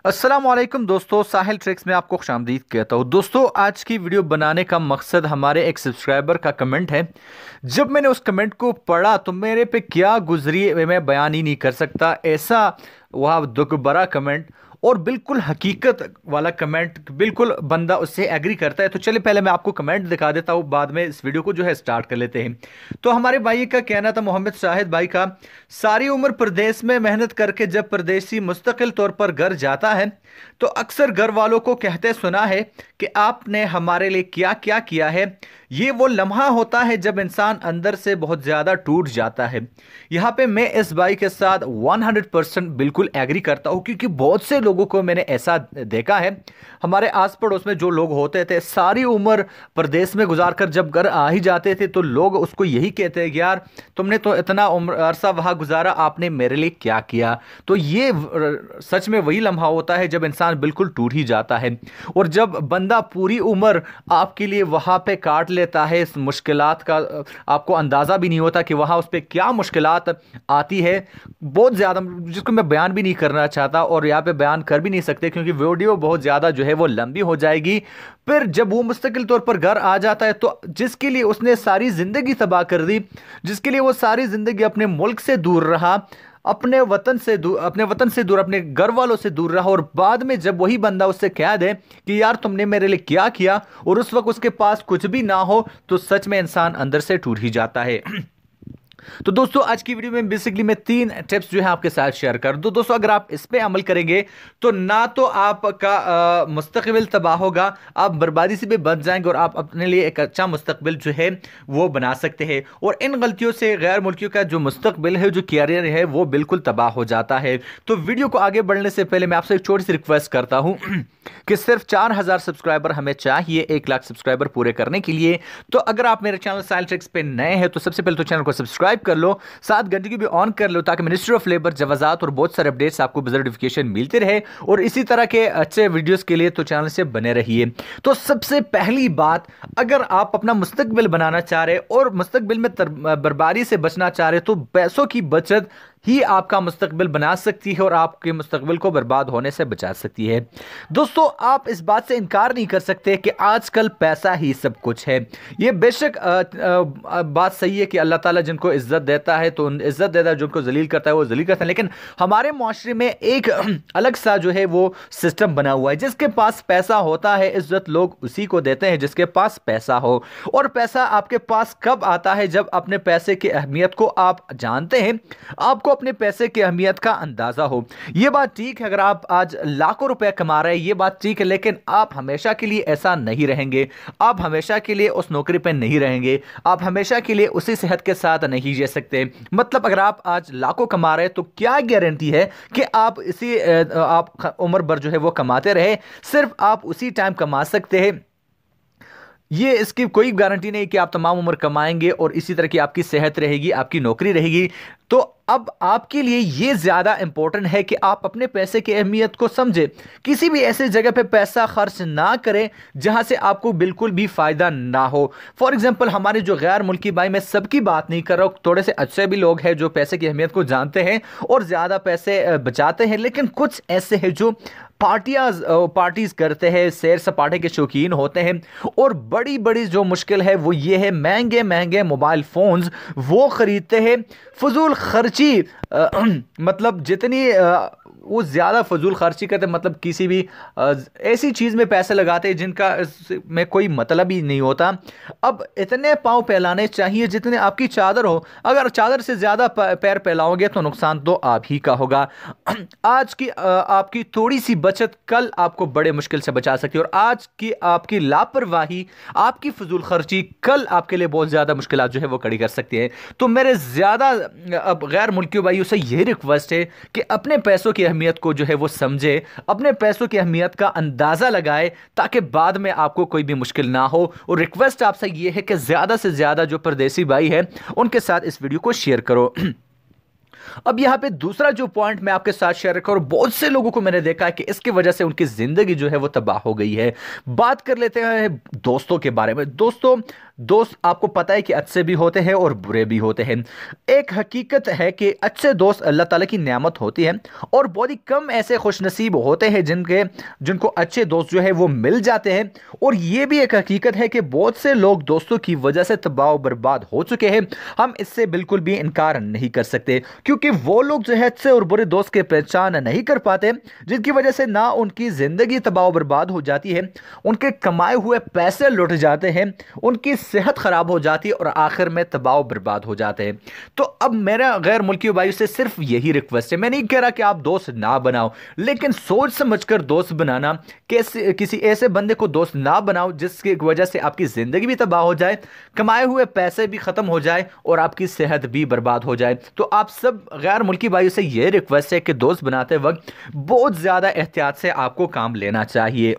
अस्सलाम वालेकुम दोस्तों, साहिल ट्रिक्स में आपको खुशामदीद कहता हूँ। दोस्तों, आज की वीडियो बनाने का मकसद हमारे एक सब्सक्राइबर का कमेंट है। जब मैंने उस कमेंट को पढ़ा तो मेरे पे क्या गुजरी मैं बयान ही नहीं कर सकता। ऐसा वह दुख भरा कमेंट और बिल्कुल हकीकत वाला कमेंट, बिल्कुल बंदा उससे एग्री करता है। तो चलिए पहले मैं आपको कमेंट दिखा देता हूँ, बाद में इस वीडियो को जो है स्टार्ट कर लेते हैं। तो हमारे भाई का कहना था, मोहम्मद शाहिद भाई का, सारी उम्र प्रदेश में मेहनत करके जब परदेसी मुस्तकिल तौर पर घर जाता है तो अक्सर घर वालों को कहते सुना है कि आपने हमारे लिए क्या क्या किया है। ये वो लम्हा होता है जब इंसान अंदर से बहुत ज्यादा टूट जाता है। यहाँ पे मैं इस भाई के साथ 100% बिल्कुल एग्री करता हूँ, क्योंकि बहुत से लोगों को मैंने ऐसा देखा है। हमारे आस पड़ोस में जो लोग होते थे, सारी उम्र प्रदेश में गुजार कर जब घर आ ही जाते थे तो लोग उसको यही कहते हैं कि यार तुमने तो इतना उम्र अरसा वहां गुजारा, आपने मेरे लिए क्या किया। तो ये सच में वही लम्हा होता है जब इंसान बिल्कुल टूट ही जाता है। और जब बंदा पूरी उम्र आपके लिए वहां पे काट लेता है, इस मुश्किलात का आपको अंदाजा भी नहीं होता कि वहां उस पर क्या मुश्किलात आती है, बहुत ज्यादा, जिसको मैं बयान भी नहीं करना चाहता और यहाँ पे बयान कर भी नहीं सकते, क्योंकि वीडियो बहुत ज्यादा जो है वो लंबी हो जाएगी। फिर जब वो मुस्तकिल तौर पर घर आ जाता है तो जिसके लिए उसने सारी जिंदगी तबाह कर दी, जिसके लिए वो सारी जिंदगी अपने मुल्क से दूर रहा, अपने वतन से दूर, अपने घर वालों से दूर रहा, और बाद में जब वही बंदा उससे कह दे कि यार तुमने मेरे लिए क्या किया, और उस वक्त उसके पास कुछ भी ना हो, तो सच में इंसान अंदर से टूट ही जाता है। तो दोस्तों, आज की वीडियो में बेसिकली मैं 3 टिप्स जो है आपके साथ शेयर कर दूं। दोस्तों, अगर आप इस पे अमल करेंगे तो ना तो आपका मुस्तकबिल तबाह होगा, आप बर्बादी से भी बच जाएंगे और आप अपने लिए एक अच्छा मुस्तकबिल जो है वो बना सकते हैं। और इन गलतियों से गैर मुल्कियों का जो मुस्तकबिल है, जो कैरियर है, वो बिल्कुल तबाह हो जाता है। तो वीडियो को आगे बढ़ने से पहले मैं आपसे एक छोटी सी रिक्वेस्ट करता हूं कि सिर्फ 4000 सब्सक्राइबर हमें चाहिए 1 लाख सब्सक्राइबर पूरे करने के लिए। तो अगर आप मेरे चैनल साहिल ट्रिक्स पे नए हैं तो सबसे पहले तो चैनल को सब्सक्राइब कर लो, साथ घंटे की भी ऑन कर लो, ताकि मिनिस्ट्री ऑफ लेबर, जवाजात और बहुत सारे अपडेट्स आपको बजट नोटिफिकेशन मिलते रहे। और इसी तरह के अच्छे वीडियोस के लिए तो चैनल से बने रहिए। तो सबसे पहली बात, अगर आप अपना मुस्तकबिल बनाना चाह रहे और मुस्तकबिल में बर्बादी से बचना चाह रहे तो पैसों की बचत ही आपका मुस्तकबिल बना सकती है और आपके मुस्तकबिल को बर्बाद होने से बचा सकती है। दोस्तों, आप इस बात से इनकार नहीं कर सकते कि आजकल पैसा ही सब कुछ है। ये बेशक बात सही है कि अल्लाह ताला जिनको इज्जत देता है तो इज्जत देता है, जिनको जलील करता है वो जलील करता है। लेकिन हमारे मुआशरे में एक अलग सा जो है वो सिस्टम बना हुआ है, जिसके पास पैसा होता है इज्जत लोग उसी को देते हैं जिसके पास पैसा हो। और पैसा आपके पास कब आता है? जब अपने पैसे की अहमियत को आप जानते हैं, आपको अपने पैसे की अहमियत का अंदाजा हो। यह बात ठीक है, अगर आप आज लाखों रुपए कमा रहे हैं, यह बात ठीक है, लेकिन आप हमेशा के लिए ऐसा नहीं रहेंगे। आप हमेशा के लिए उस नौकरी पर नहीं रहेंगे, आप हमेशा के लिए उसी सेहत के साथ नहीं जी सकते। मतलब अगर आप आज लाखों कमा रहे हैं तो क्या गारंटी है कि आप इसी आप उम्र भर जो है वो कमाते रहे? सिर्फ आप उसी टाइम कमा सकते हैं, ये इसकी कोई गारंटी नहीं कि आप तमाम उम्र कमाएंगे और इसी तरह की आपकी सेहत रहेगी, आपकी नौकरी रहेगी। तो अब आपके लिए ये ज्यादा इंपॉर्टेंट है कि आप अपने पैसे की अहमियत को समझें। किसी भी ऐसी जगह पे पैसा खर्च ना करें जहां से आपको बिल्कुल भी फायदा ना हो। फॉर एग्जांपल, हमारे जो गैर मुल्की भाई, मैं सबकी बात नहीं कर रहा हूं, थोड़े से अच्छे भी लोग हैं जो पैसे की अहमियत को जानते हैं और ज्यादा पैसे बचाते हैं, लेकिन कुछ ऐसे हैं जो पार्टीज करते हैं, सैर सपाटे के शौकीन होते हैं, और बड़ी बड़ी जो मुश्किल है वो ये है, महंगे महंगे मोबाइल फोन्स वो खरीदते हैं। फजूल खर्ची मतलब जितनी वो ज़्यादा फजूल खर्ची करते, मतलब किसी भी ऐसी चीज़ में पैसे लगाते हैं जिनका में कोई मतलब ही नहीं होता। अब इतने पाँव फैलाने चाहिए जितने आपकी चादर हो। अगर चादर से ज़्यादा पैर फैलाओगे तो नुकसान तो आप ही का होगा। आज की आपकी थोड़ी सी बचत कल आपको बड़े मुश्किल से बचा सकती है, और आज की आपकी लापरवाही, आपकी फजूल खर्ची कल आपके लिए बहुत ज़्यादा मुश्किल जो है वो खड़ी कर सकती है। तो मेरे ज़्यादा अब गैर मुल्की भाइयों से यही रिक्वेस्ट है कि अपने पैसों की अहमियत को जो है वो समझे, अपने पैसों की अहमियत का अंदाजा लगाए, ताकि बाद में आपको कोई भी मुश्किल ना हो। और रिक्वेस्ट आपसे ये है कि ज्यादा से ज्यादा जो परदेसी भाई है उनके साथ इस वीडियो को शेयर करो। अब यहां पे दूसरा जो पॉइंट मैं आपके साथ शेयर कर, बहुत से लोगों को मैंने देखा है कि इसकी वजह से उनकी जिंदगी जो है वो तबाह हो गई है। बात कर लेते हैं दोस्तों के बारे में। दोस्तों, दोस्त आपको पता है कि अच्छे भी होते हैं और बुरे भी होते हैं। एक हकीकत है कि अच्छे दोस्त अल्लाह ताला की नेमत होती है और बहुत ही कम ऐसे खुशनसीब होते हैं जिनको अच्छे दोस्त जो है वो मिल जाते हैं। और ये भी एक हकीकत है कि बहुत से लोग दोस्तों की वजह से तबाह बर्बाद हो चुके हैं। हम इससे बिल्कुल भी इनकार नहीं कर सकते, क्योंकि वो लोग जो है अच्छे और बुरे दोस्त के पहचान नहीं कर पाते, जिनकी वजह से ना उनकी ज़िंदगी तबाह बर्बाद हो जाती है, उनके कमाए हुए पैसे लुट जाते हैं, उनकी सेहत ख़राब हो जाती है और आखिर में तबाह बर्बाद हो जाते हैं। तो अब मेरा गैर मुल्की भाइयों से सिर्फ यही रिक्वेस्ट है, मैं नहीं कह रहा कि आप दोस्त ना बनाओ, लेकिन सोच समझकर दोस्त बनाना। कैसे किसी ऐसे बंदे को दोस्त ना बनाओ जिसकी वजह से आपकी ज़िंदगी भी तबाह हो जाए, कमाए हुए पैसे भी ख़त्म हो जाए और आपकी सेहत भी बर्बाद हो जाए। तो आप सब गैर मुल्की भाइयों से यह रिक्वेस्ट है कि दोस्त बनाते वक्त बहुत ज़्यादा एहतियात से आपको काम लेना चाहिए।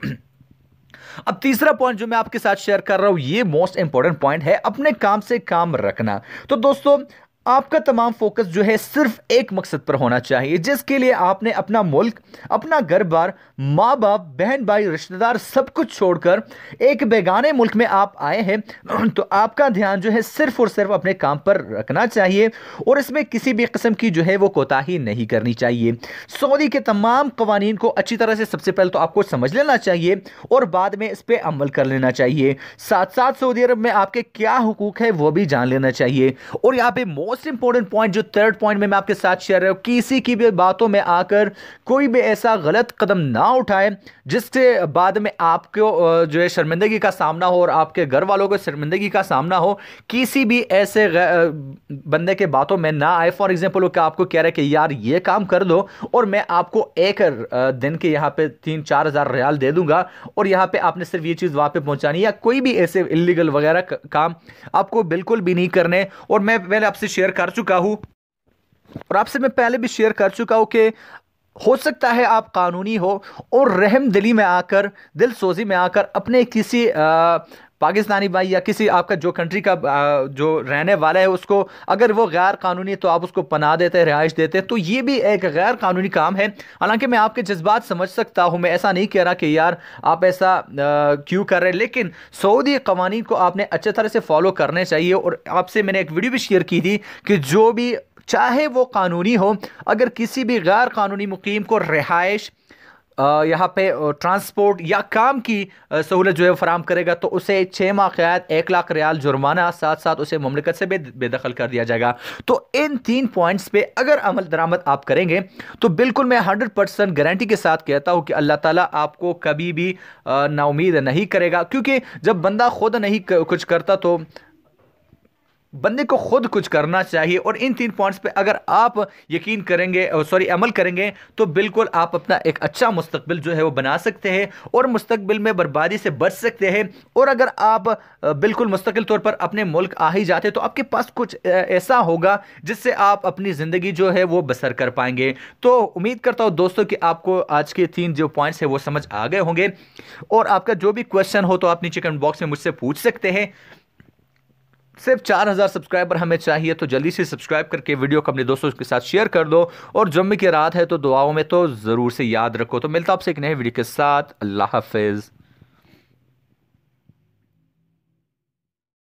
अब तीसरा पॉइंट जो मैं आपके साथ शेयर कर रहा हूं, ये मोस्ट इंपॉर्टेंट पॉइंट है, अपने काम से काम रखना। तो दोस्तों, आपका तमाम फोकस जो है सिर्फ एक मकसद पर होना चाहिए, जिसके लिए आपने अपना मुल्क, अपना घर बार, माँ बाप, बहन भाई, रिश्तेदार सब कुछ छोड़कर एक बेगाने मुल्क में आप आए हैं। तो आपका ध्यान जो है सिर्फ और सिर्फ अपने काम पर रखना चाहिए और इसमें किसी भी किस्म की जो है वो कोताही नहीं करनी चाहिए। सऊदी के तमाम कवानीन को अच्छी तरह से सबसे पहले तो आपको समझ लेना चाहिए और बाद में इस पर अमल कर लेना चाहिए। साथ साथ सऊदी अरब में आपके क्या हुकूक है वो भी जान लेना चाहिए। और यहाँ पे मोस्ट इंपॉर्टेंट पॉइंट, जो थर्ड पॉइंट में मैं आपके साथ शेयर रहा हूं, किसी की भी बातों में आकर कोई भी ऐसा गलत कदम ना उठाए जिससे बाद में आपको जो है शर्मिंदगी का सामना हो और आपके घर वालों को शर्मिंदगी का सामना हो। किसी भी ऐसे बंदे के बातों में ना आए। फॉर एग्जांपल, वो क्या आपको कह रहा है कि यार ये काम कर दो और मैं आपको एक दिन के यहाँ पे 3-4 हज़ार रियाल दे दूंगा और यहाँ पे आपने सिर्फ ये चीज़ वहाँ पे पहुँचानी, या कोई भी ऐसे इलीगल वगैरह काम आपको बिल्कुल भी नहीं करने। और मैं पहले आपसे शेयर कर चुका हूँ और आपसे मैं पहले भी शेयर कर चुका हूँ कि हो सकता है आप कानूनी हो और रहम दिली में आकर, दिल सोजी में आकर अपने किसी पाकिस्तानी भाई या किसी आपका जो कंट्री का जो रहने वाला है उसको, अगर वो गैर कानूनी तो आप उसको पनाह देते हैं, रिहाइश देते हैं, तो ये भी एक गैर कानूनी काम है। हालांकि मैं आपके जज्बात समझ सकता हूं, मैं ऐसा नहीं कह रहा कि यार आप ऐसा क्यों कर रहे हैं, लेकिन सऊदी कवानीन को आपने अच्छे तरह से फॉलो करने चाहिए। और आपसे मैंने एक वीडियो भी शेयर की थी कि जो भी, चाहे वो कानूनी हो, अगर किसी भी गैर कानूनी मुकीम को रिहाइश, यहाँ पे ट्रांसपोर्ट या काम की सहूलत जो है फराम करेगा तो उसे 6 माह कैद, 1 लाख रियाल जुर्माना, साथ साथ उसे मुमलिकत से बेदखल कर दिया जाएगा। तो इन 3 पॉइंट्स पे अगर अमल दरामद आप करेंगे तो बिल्कुल मैं 100% गारंटी के साथ कहता हूँ कि अल्लाह ताला आपको कभी भी नाउमीद नहीं करेगा। क्योंकि जब बंदा खुद नहीं कुछ करता तो बंदे को खुद कुछ करना चाहिए। और इन 3 पॉइंट्स पे अगर आप यकीन करेंगे, अमल करेंगे, तो बिल्कुल आप अपना एक अच्छा मुस्तकबिल जो है वो बना सकते हैं और मुस्तकबिल में बर्बादी से बच सकते हैं। और अगर आप बिल्कुल मुस्तकिल तौर पर अपने मुल्क आ ही जाते तो आपके पास कुछ ऐसा होगा जिससे आप अपनी ज़िंदगी जो है वो बसर कर पाएंगे। तो उम्मीद करता हूँ दोस्तों कि आपको आज के 3 जो पॉइंट्स है वो समझ आ गए होंगे। और आपका जो भी क्वेश्चन हो तो आप नीचे कमेंट बॉक्स में मुझसे पूछ सकते हैं। सिर्फ 4000 सब्सक्राइबर हमें चाहिए, तो जल्दी से सब्सक्राइब करके वीडियो को अपने दोस्तों के साथ शेयर कर दो। और जुम्मे की रात है तो दुआओं में तो ज़रूर से याद रखो। तो मिलता हूं आपसे एक नए वीडियो के साथ। अल्लाह हाफिज़।